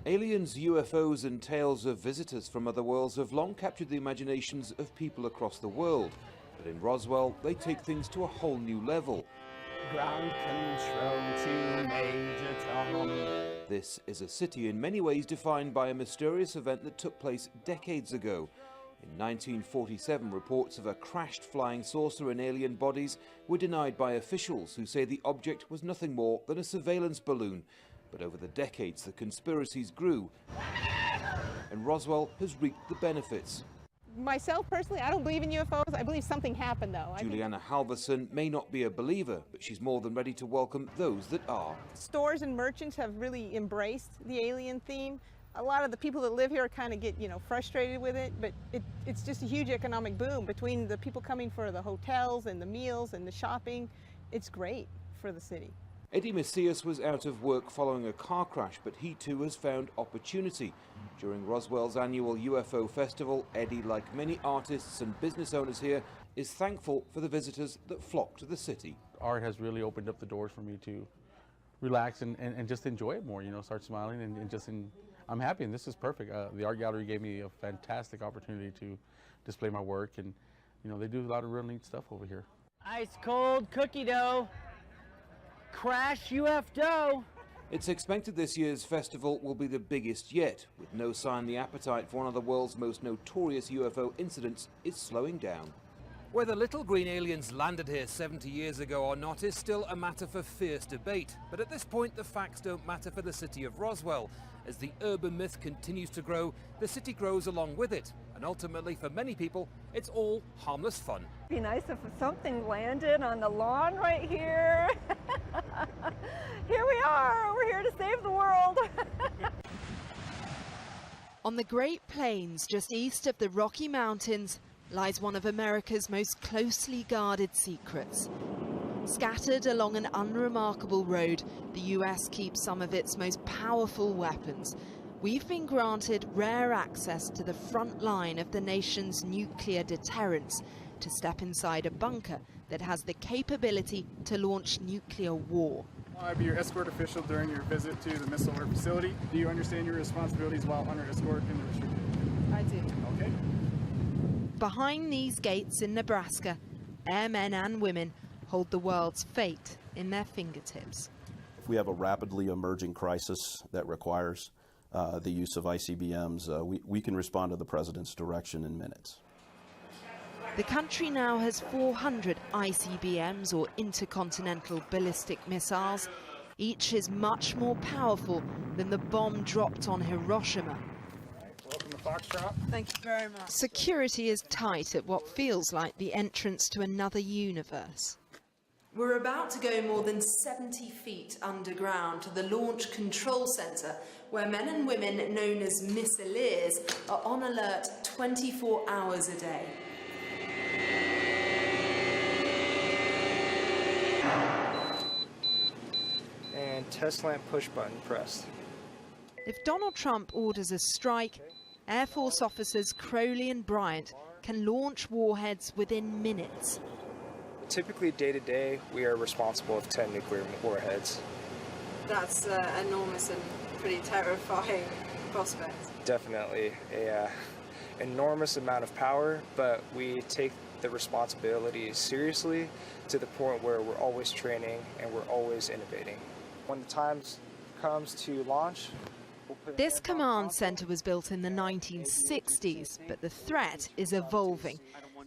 Aliens, UFOs and tales of visitors from other worlds have long captured the imaginations of people across the world. But in Roswell, they take things to a whole new level. Ground control to Major Tom. This is a city in many ways defined by a mysterious event that took place decades ago. In 1947, reports of a crashed flying saucer and alien bodies were denied by officials who say the object was nothing more than a surveillance balloon. But over the decades, the conspiracies grew, and Roswell has reaped the benefits. Myself, personally, I don't believe in UFOs. I believe something happened, though. Juliana Halverson may not be a believer, but she's more than ready to welcome those that are. Stores and merchants have really embraced the alien theme. A lot of the people that live here kind of get, frustrated with it, but it's just a huge economic boom between the people coming for the hotels and the meals and the shopping. It's great for the city. Eddie Macias was out of work following a car crash, but he too has found opportunity. During Roswell's annual UFO festival, Eddie, like many artists and business owners here, is thankful for the visitors that flock to the city. Art has really opened up the doors for me to relax and just enjoy it more, start smiling I'm happy, and this is perfect. The art gallery gave me a fantastic opportunity to display my work, and they do a lot of real neat stuff over here. Ice cold cookie dough. Crash UFO. It's expected this year's festival will be the biggest yet, with no sign the appetite for one of the world's most notorious UFO incidents is slowing down. Whether little green aliens landed here 70 years ago or not is still a matter for fierce debate. But at this point, the facts don't matter for the city of Roswell. As the urban myth continues to grow, the city grows along with it. And ultimately, for many people, it's all harmless fun. It'd be nice if something landed on the lawn right here. Here we are, we're here to save the world. On the Great Plains, just east of the Rocky Mountains, lies one of America's most closely guarded secrets. Scattered along an unremarkable road, the US keeps some of its most powerful weapons. We've been granted rare access to the front line of the nation's nuclear deterrence to step inside a bunker that has the capability to launch nuclear war. I'll be your escort official during your visit to the missile alert facility. Do you understand your responsibilities while under escort in the restricted? I do. Okay. Behind these gates in Nebraska, airmen and women hold the world's fate in their fingertips. If we have a rapidly emerging crisis that requires the use of ICBMs, we can respond to the president's direction in minutes. The country now has 400 ICBMs, or intercontinental ballistic missiles. Each is much more powerful than the bomb dropped on Hiroshima. Welcome to Foxtrot. Thank you very much. Security is tight at what feels like the entrance to another universe. We're about to go more than 70 feet underground to the Launch Control Center, where men and women known as missileers are on alert 24 hours a day. And test lamp push button pressed. If Donald Trump orders a strike, Air Force officers Crowley and Bryant can launch warheads within minutes. Typically, day to day, we are responsible for 10 nuclear warheads. That's enormous and pretty terrifying prospect. Definitely a enormous amount of power, but we take the responsibility seriously to the point where we're always training and we're always innovating. When the time comes to launch, This command center was built in the 1960s, but the threat is evolving.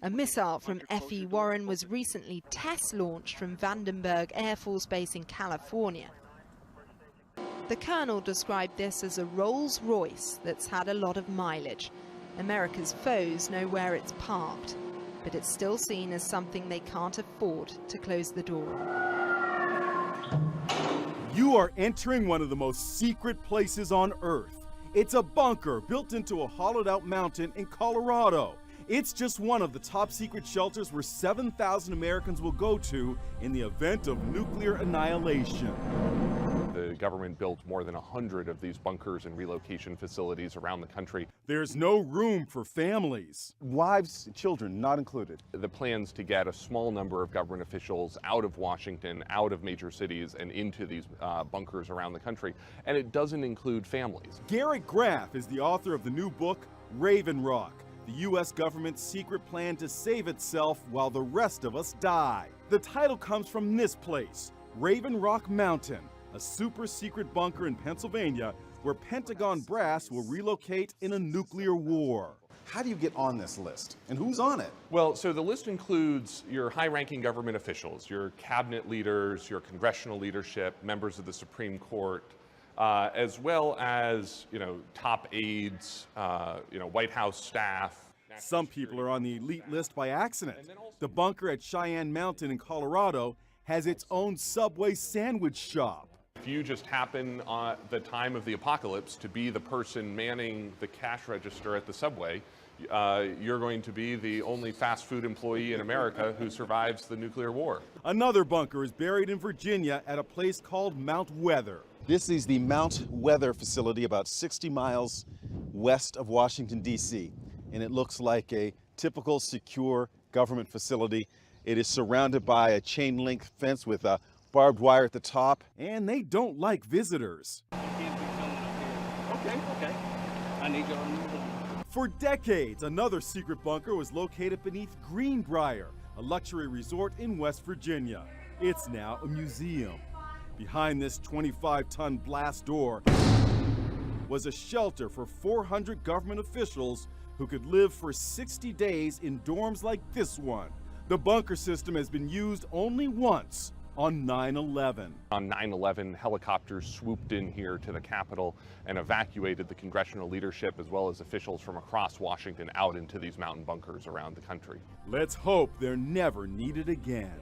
A missile from F.E. Warren was recently test launched from Vandenberg Air Force Base in California. The colonel described this as a Rolls-Royce that's had a lot of mileage. America's foes know where it's parked, but it's still seen as something they can't afford to close the door on. You are entering one of the most secret places on Earth. It's a bunker built into a hollowed-out mountain in Colorado. It's just one of the top secret shelters where 7,000 Americans will go to in the event of nuclear annihilation. The government built more than 100 of these bunkers and relocation facilities around the country. There's no room for families. Wives, children not included. The plans to get a small number of government officials out of Washington, out of major cities, and into these bunkers around the country. And it doesn't include families. Garrett Graff is the author of the new book, Raven Rock, the U.S. government's secret plan to save itself while the rest of us die. The title comes from this place, Raven Rock Mountain, a super secret bunker in Pennsylvania where Pentagon brass will relocate in a nuclear war. How do you get on this list? And who's on it? Well, so the list includes your high-ranking government officials, your cabinet leaders, your congressional leadership, members of the Supreme Court, as well as, top aides, White House staff. Some people are on the elite list by accident. The bunker at Cheyenne Mountain in Colorado has its own Subway sandwich shop. If you just happen at the time of the apocalypse to be the person manning the cash register at the Subway, you're going to be the only fast food employee in America who survives the nuclear war. Another bunker is buried in Virginia at a place called Mount Weather. This is the Mount Weather facility about 60 miles west of Washington, D.C. And it looks like a typical secure government facility. It is surrounded by a chain link fence with a barbed wire at the top. And they don't like visitors. Okay. I need you on. For decades, another secret bunker was located beneath Greenbrier, a luxury resort in West Virginia. It's now a museum. Behind this 25-ton blast door was a shelter for 400 government officials who could live for 60 days in dorms like this one. The bunker system has been used only once, on 9/11. On 9/11, helicopters swooped in here to the Capitol and evacuated the congressional leadership as well as officials from across Washington out into these mountain bunkers around the country. Let's hope they're never needed again.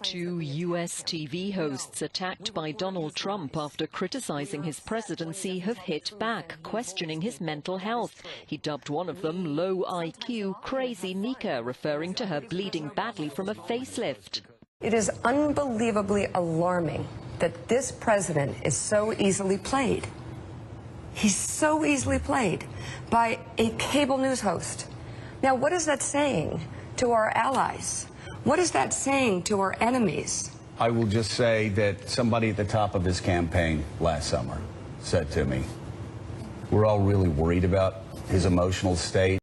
Two U.S. TV hosts attacked by Donald Trump after criticizing his presidency have hit back, questioning his mental health. He dubbed one of them low IQ Crazy Mika, referring to her bleeding badly from a facelift. It is unbelievably alarming that this president is so easily played. He's so easily played by a cable news host. Now, what is that saying to our allies? What is that saying to our enemies? I will just say that somebody at the top of his campaign last summer said to me, we're all really worried about his emotional state.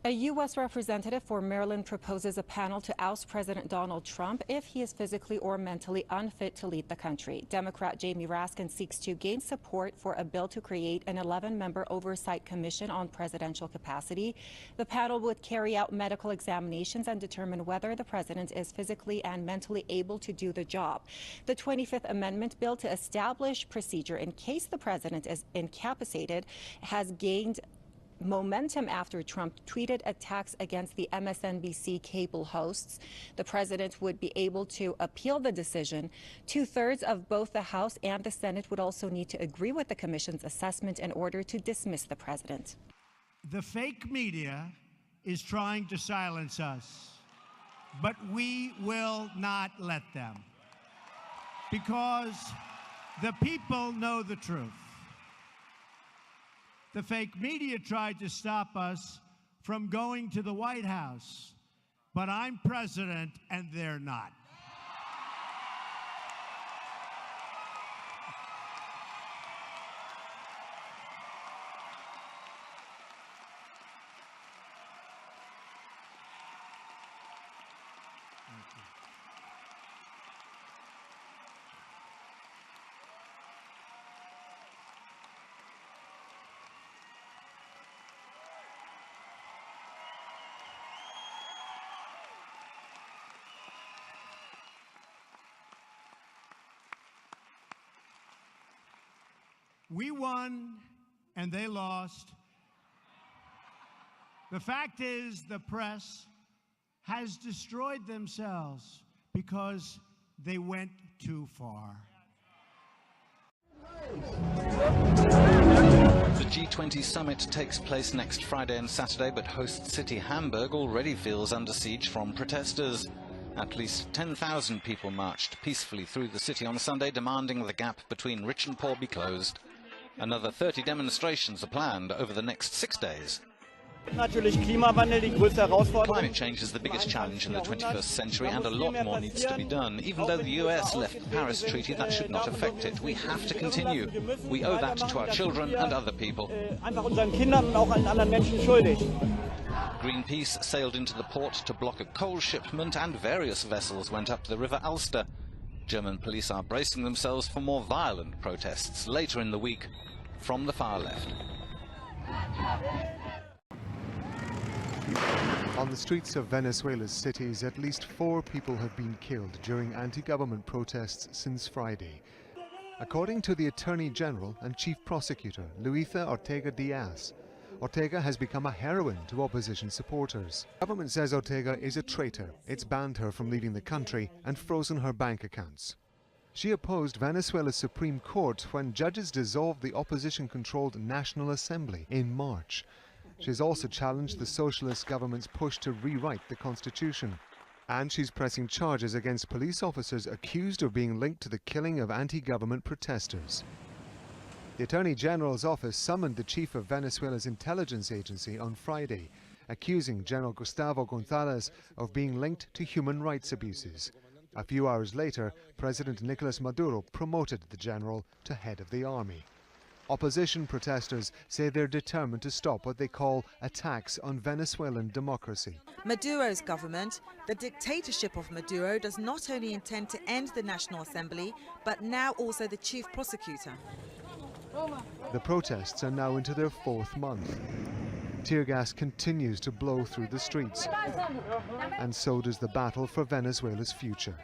A U.S. representative for Maryland proposes a panel to oust President Donald Trump if he is physically or mentally unfit to lead the country. Democrat Jamie Raskin seeks to gain support for a bill to create an 11-member oversight commission on presidential capacity. The panel would carry out medical examinations and determine whether the president is physically and mentally able to do the job. The 25th Amendment bill to establish procedure in case the president is incapacitated has gained momentum after Trump tweeted attacks against the MSNBC cable hosts. The president would be able to appeal the decision. 2/3 of both the House and the Senate would also need to agree with the commission's assessment in order to dismiss the president. The fake media is trying to silence us, but we will not let them, because the people know the truth. The fake media tried to stop us from going to the White House, but I'm president and they're not. We won and they lost. The fact is, the press has destroyed themselves because they went too far. The G20 summit takes place next Friday and Saturday, but host city Hamburg already feels under siege from protesters. At least 10,000 people marched peacefully through the city on Sunday, demanding the gap between rich and poor be closed. Another 30 demonstrations are planned over the next 6 days. Climate change is the biggest challenge in the 21st century, and a lot more needs to be done. Even though the US left the Paris Treaty, that should not affect it. We have to continue. We owe that to our children and other people. Greenpeace sailed into the port to block a coal shipment, and various vessels went up the River Alster. German police are bracing themselves for more violent protests later in the week from the far left. On the streets of Venezuela's cities, at least 4 people have been killed during anti-government protests since Friday. According to the Attorney General and Chief Prosecutor, Luisa Ortega Diaz, Ortega has become a heroine to opposition supporters. The government says Ortega is a traitor. It's banned her from leaving the country and frozen her bank accounts. She opposed Venezuela's Supreme Court when judges dissolved the opposition-controlled National Assembly in March. She's also challenged the socialist government's push to rewrite the constitution. And she's pressing charges against police officers accused of being linked to the killing of anti-government protesters. The Attorney General's office summoned the chief of Venezuela's intelligence agency on Friday, accusing General Gustavo González of being linked to human rights abuses. A few hours later, President Nicolas Maduro promoted the general to head of the army. Opposition protesters say they're determined to stop what they call attacks on Venezuelan democracy. Maduro's government, the dictatorship of Maduro, does not only intend to end the National Assembly, but now also the chief prosecutor. The protests are now into their 4th month. Tear gas continues to blow through the streets, and so does the battle for Venezuela's future.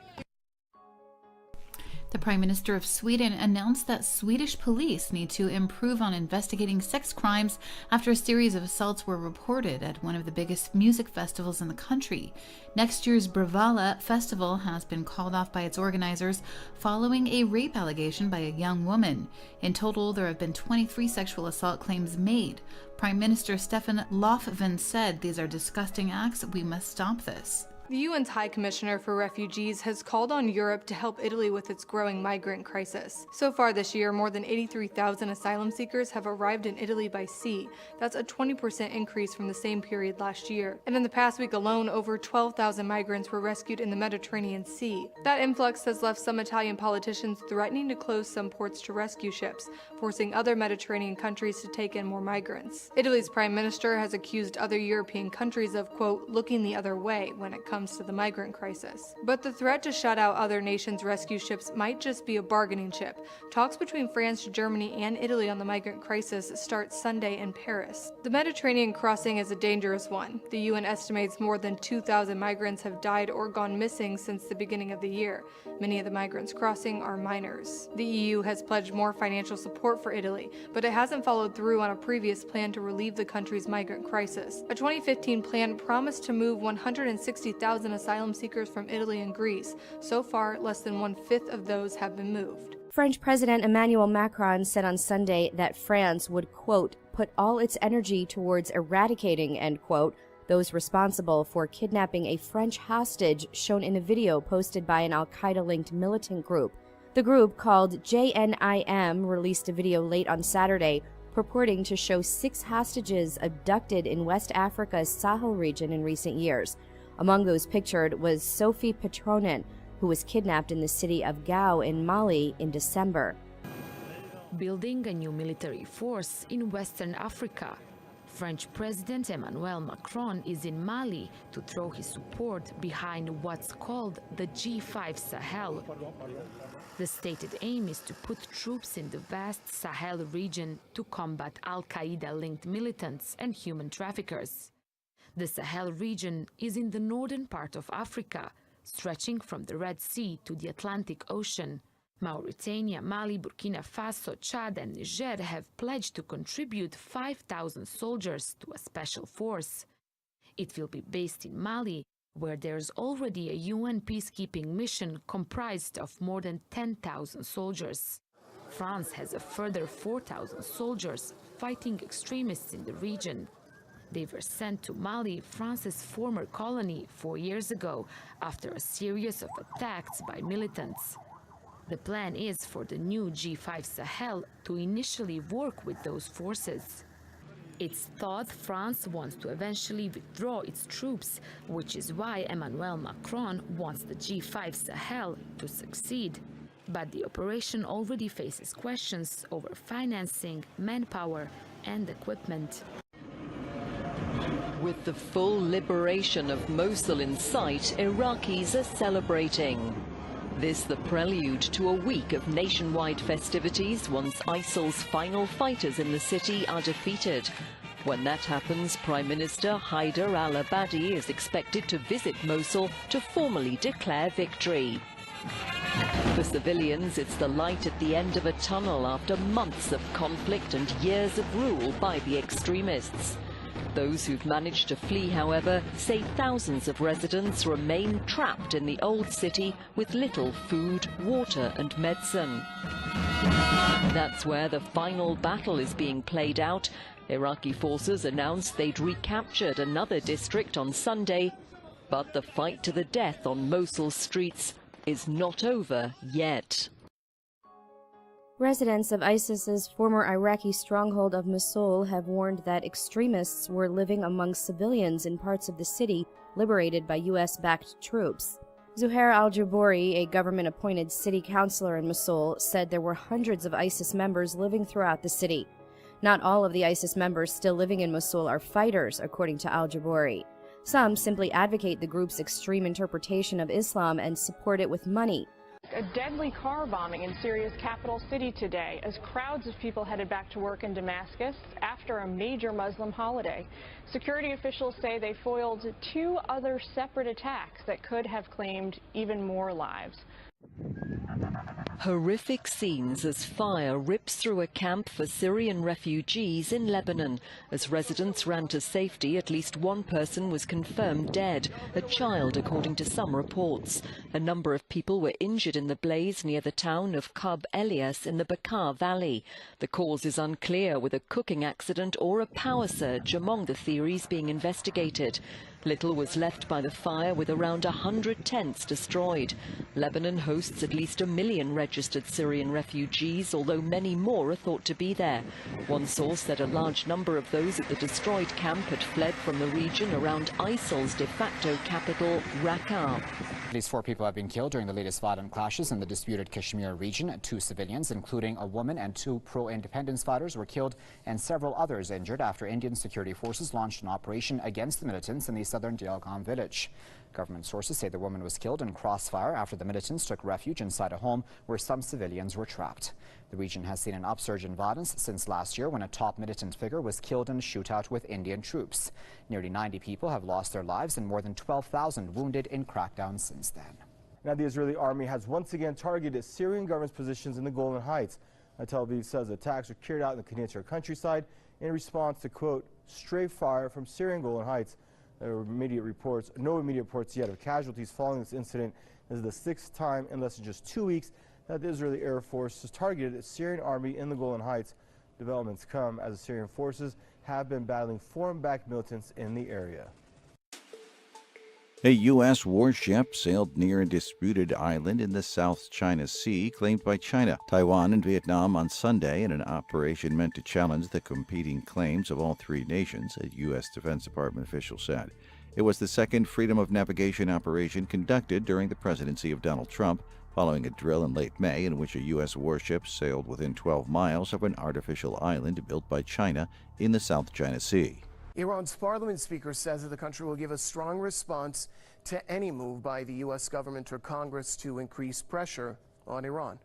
The Prime Minister of Sweden announced that Swedish police need to improve on investigating sex crimes after a series of assaults were reported at one of the biggest music festivals in the country. Next year's Bravalla festival has been called off by its organizers following a rape allegation by a young woman. In total, there have been 23 sexual assault claims made. Prime Minister Stefan Löfven said these are disgusting acts. We must stop this. The UN's High Commissioner for Refugees has called on Europe to help Italy with its growing migrant crisis. So far this year, more than 83,000 asylum seekers have arrived in Italy by sea. That's a 20% increase from the same period last year. And in the past week alone, over 12,000 migrants were rescued in the Mediterranean Sea. That influx has left some Italian politicians threatening to close some ports to rescue ships, forcing other Mediterranean countries to take in more migrants. Italy's Prime Minister has accused other European countries of, quote, looking the other way when it comes to the migrant crisis. But the threat to shut out other nations' rescue ships might just be a bargaining chip. Talks between France, Germany, and Italy on the migrant crisis start Sunday in Paris. The Mediterranean crossing is a dangerous one. The UN estimates more than 2,000 migrants have died or gone missing since the beginning of the year. Many of the migrants crossing are minors. The EU has pledged more financial support for Italy, but it hasn't followed through on a previous plan to relieve the country's migrant crisis. A 2015 plan promised to move 160,000 asylum seekers from Italy and Greece. So far, less than 1/5 of those have been moved. French President Emmanuel Macron said on Sunday that France would, quote, put all its energy towards eradicating, end quote, those responsible for kidnapping a French hostage shown in a video posted by an al-Qaeda-linked militant group. The group, called JNIM, released a video late on Saturday purporting to show 6 hostages abducted in West Africa's Sahel region in recent years. Among those pictured was Sophie Petronin, who was kidnapped in the city of Gao in Mali in December. Building a new military force in Western Africa. French President Emmanuel Macron is in Mali to throw his support behind what's called the G5 Sahel. The stated aim is to put troops in the vast Sahel region to combat al-Qaeda-linked militants and human traffickers. The Sahel region is in the northern part of Africa, stretching from the Red Sea to the Atlantic Ocean. Mauritania, Mali, Burkina Faso, Chad and Niger have pledged to contribute 5,000 soldiers to a special force. It will be based in Mali, where there's already a UN peacekeeping mission comprised of more than 10,000 soldiers. France has a further 4,000 soldiers fighting extremists in the region. They were sent to Mali, France's former colony, 4 years ago, after a series of attacks by militants. The plan is for the new G5 Sahel to initially work with those forces. It's thought France wants to eventually withdraw its troops, which is why Emmanuel Macron wants the G5 Sahel to succeed. But the operation already faces questions over financing, manpower, and equipment. With the full liberation of Mosul in sight, Iraqis are celebrating. This the prelude to a week of nationwide festivities once ISIL's final fighters in the city are defeated. When that happens, Prime Minister Haider al-Abadi is expected to visit Mosul to formally declare victory. For civilians, it's the light at the end of a tunnel after months of conflict and years of rule by the extremists. Those who've managed to flee, however, say thousands of residents remain trapped in the old city with little food, water and medicine. That's where the final battle is being played out. Iraqi forces announced they'd recaptured another district on Sunday, but the fight to the death on Mosul streets is not over yet. Residents of ISIS's former Iraqi stronghold of Mosul have warned that extremists were living among civilians in parts of the city liberated by U.S.-backed troops. Zuhair al-Jabouri, a government-appointed city councilor in Mosul, said there were hundreds of ISIS members living throughout the city. Not all of the ISIS members still living in Mosul are fighters, according to al-Jabouri. Some simply advocate the group's extreme interpretation of Islam and support it with money. A deadly car bombing in Syria's capital city today as crowds of people headed back to work in Damascus after a major Muslim holiday. Security officials say they foiled 2 other separate attacks that could have claimed even more lives. Horrific scenes as fire rips through a camp for Syrian refugees in Lebanon. As residents ran to safety, at least one person was confirmed dead, a child according to some reports. A number of people were injured in the blaze near the town of Kab Elias in the Bekaa Valley. The cause is unclear, with a cooking accident or a power surge among the theories being investigated. Little was left by the fire, with around 100 tents destroyed. Lebanon hosts at least 1 million registered Syrian refugees, although many more are thought to be there. One source said a large number of those at the destroyed camp had fled from the region around ISIL's de facto capital, Raqqa. At least 4 people have been killed during the latest violent clashes in the disputed Kashmir region. 2 civilians, including a woman, and 2 pro-independence fighters were killed and several others injured after Indian security forces launched an operation against the militants in the southern Dialgam village. Government sources say the woman was killed in crossfire after the militants took refuge inside a home where some civilians were trapped. The region has seen an upsurge in violence since last year, when a top militant figure was killed in a shootout with Indian troops. Nearly 90 people have lost their lives and more than 12,000 wounded in crackdowns since then. Now, the Israeli army has once again targeted Syrian government's positions in the Golan Heights. Tel Aviv says attacks were carried out in the Qantar countryside in response to, quote, stray fire from Syrian Golan Heights. There were no immediate reports yet of casualties following this incident. This is the 6th time in less than just 2 weeks that the Israeli Air Force has targeted the Syrian army in the Golan Heights. Developments come as the Syrian forces have been battling foreign-backed militants in the area. A U.S. warship sailed near a disputed island in the South China Sea claimed by China, Taiwan, and Vietnam on Sunday in an operation meant to challenge the competing claims of all 3 nations, a U.S. Defense Department official said. It was the second freedom of navigation operation conducted during the presidency of Donald Trump, following a drill in late May in which a U.S. warship sailed within 12 miles of an artificial island built by China in the South China Sea. Iran's parliament speaker says that the country will give a strong response to any move by the U.S. government or Congress to increase pressure on Iran.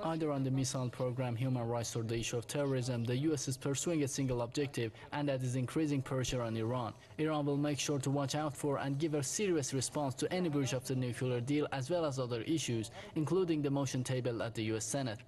Either on the missile program, human rights, or the issue of terrorism, the U.S. is pursuing a single objective, and that is increasing pressure on Iran. Iran will make sure to watch out for and give a serious response to any breach of the nuclear deal, as well as other issues, including the motion tabled at the U.S. Senate.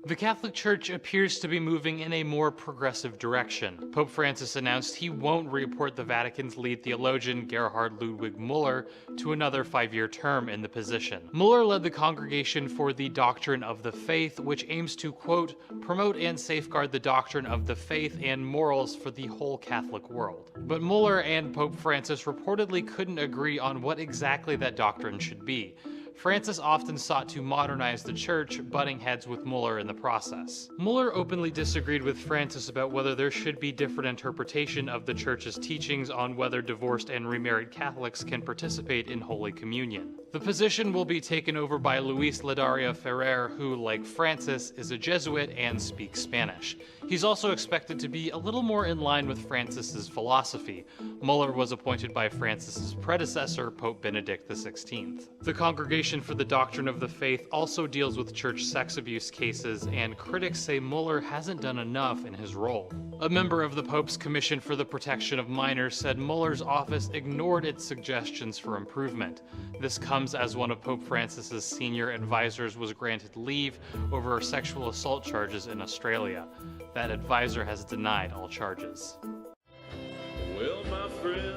The Catholic Church appears to be moving in a more progressive direction. Pope Francis announced he won't reappoint the Vatican's lead theologian Gerhard Ludwig Mueller to another 5-year term in the position. Mueller led the Congregation for the Doctrine of the Faith, which aims to, quote, promote and safeguard the doctrine of the faith and morals for the whole Catholic world. But Mueller and Pope Francis reportedly couldn't agree on what exactly that doctrine should be. Francis often sought to modernize the church, butting heads with Mueller in the process. Mueller openly disagreed with Francis about whether there should be different interpretation of the church's teachings on whether divorced and remarried Catholics can participate in Holy Communion. The position will be taken over by Luis Ladaria Ferrer, who, like Francis, is a Jesuit and speaks Spanish. He's also expected to be a little more in line with Francis's philosophy. Mueller was appointed by Francis's predecessor, Pope Benedict XVI. The Congregation for the Doctrine of the Faith also deals with church sex abuse cases, and critics say Mueller hasn't done enough in his role. A member of the Pope's Commission for the Protection of Minors said Mueller's office ignored its suggestions for improvement. This comes as one of Pope Francis's senior advisors was granted leave over sexual assault charges in Australia. That advisor has denied all charges.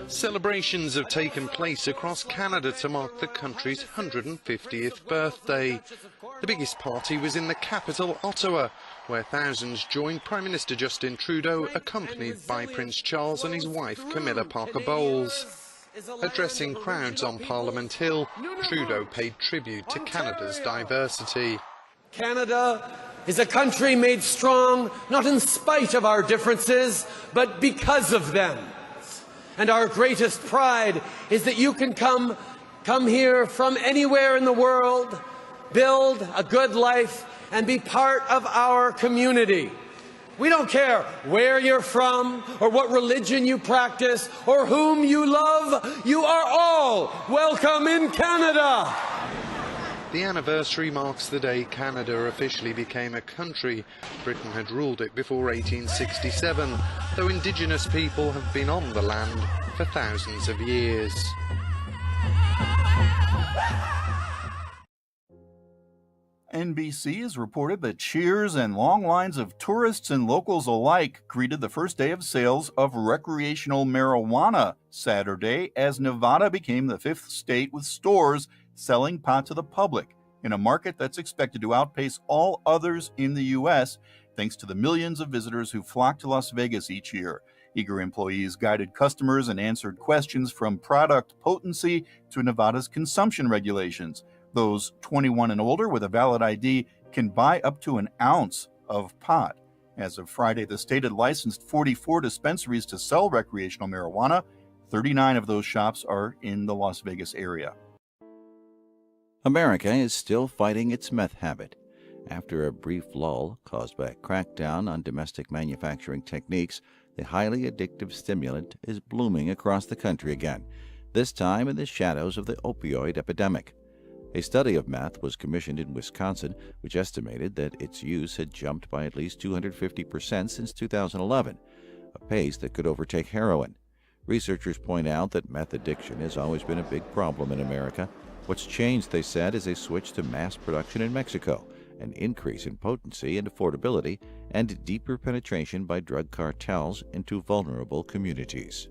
Celebrations have taken place across Canada to mark the country's 150th birthday. The biggest party was in the capital, Ottawa, where thousands joined Prime Minister Justin Trudeau, accompanied by Prince Charles and his wife Camilla Parker Bowles. Addressing crowds on Parliament Hill, Trudeau paid tribute to Canada's diversity. Canada is a country made strong, not in spite of our differences, but because of them. And our greatest pride is that you can come here from anywhere in the world, build a good life, and be part of our community. We don't care where you're from, or what religion you practice, or whom you love. You are all welcome in Canada. The anniversary marks the day Canada officially became a country. Britain had ruled it before 1867, though Indigenous people have been on the land for thousands of years. NBC has reported that cheers and long lines of tourists and locals alike greeted the first day of sales of recreational marijuana Saturday, as Nevada became the 5th state with stores selling pot to the public in a market that's expected to outpace all others in the U.S., thanks to the millions of visitors who flock to Las Vegas each year. Eager employees guided customers and answered questions from product potency to Nevada's consumption regulations. Those 21 and older with a valid ID can buy up to an ounce of pot. As of Friday, the state had licensed 44 dispensaries to sell recreational marijuana. 39 of those shops are in the Las Vegas area. America is still fighting its meth habit. After a brief lull caused by a crackdown on domestic manufacturing techniques, the highly addictive stimulant is blooming across the country again, this time in the shadows of the opioid epidemic. A study of meth was commissioned in Wisconsin, which estimated that its use had jumped by at least 250% since 2011, a pace that could overtake heroin. Researchers point out that meth addiction has always been a big problem in America. What's changed, they said, is a switch to mass production in Mexico, an increase in potency and affordability, and deeper penetration by drug cartels into vulnerable communities.